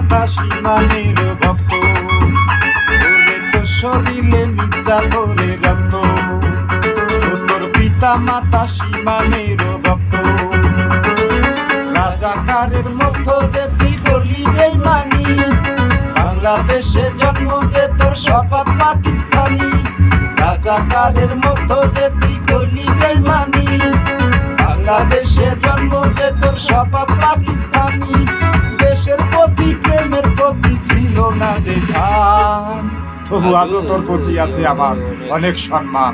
মাতা সীমানের ভক্ত, ওরে তো শরীরে মির্জা করে রক্ত, তোর পিতা মাতা সীমানের ভক্ত। রাজাকারের মতো যে তুই করলি বেঈমানি, বাংলাদেশে জন্ম যে তোর স্বভাব পাকিস্তানি। রাজাকারের মতো যে তুই করলি বেঈমানি, বাংলাদেশে জন্ম যে তোর স্বভাব পাকিস্তানি। দেশের প্রতি প্রেমের প্রতি ছিল না দেখা, তবু আজও তোর প্রতি আছে আমার অনেক সম্মান।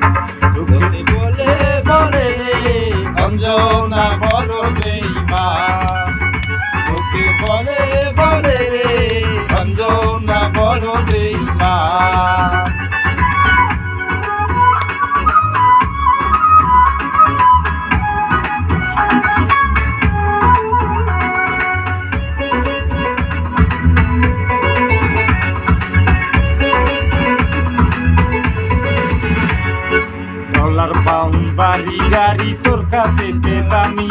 দুঃখে বলে বলে রে অঞ্জনা বড় বেঈমান, দুঃখে বলে বলে রে অঞ্জনা বড় বেঈমান। ডলার পাউন্ড বাড়ি গাড়ি তোর কাছে দামি,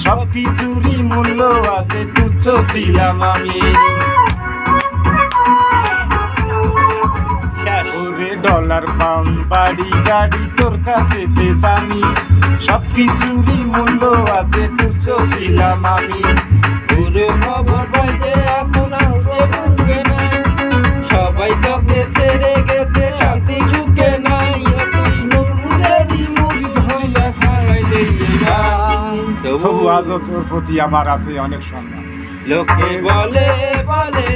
সব কিছুরই মূল্য আছে, তুচ্ছ ছিলাম আমি। ওরে ডলার পাউন্ড বাড়ি গাড়ি তোর কাছে দামি, সব কিছুরই মূল্য আছে, তুচ্ছ ছিলাম আমি। ওরে খবর পাইতে এখন বুকে নাই, সবাই তোকে ছেড়ে গেছে, শান্তি ঝুঁকে নাই। তুই নুরেরই মুরিদ হইয়া খাওয়াই দিলি ভাই, তবু আজও তোর প্রতি আমার আছে অনেক সম্মান। লোকে বলে বলে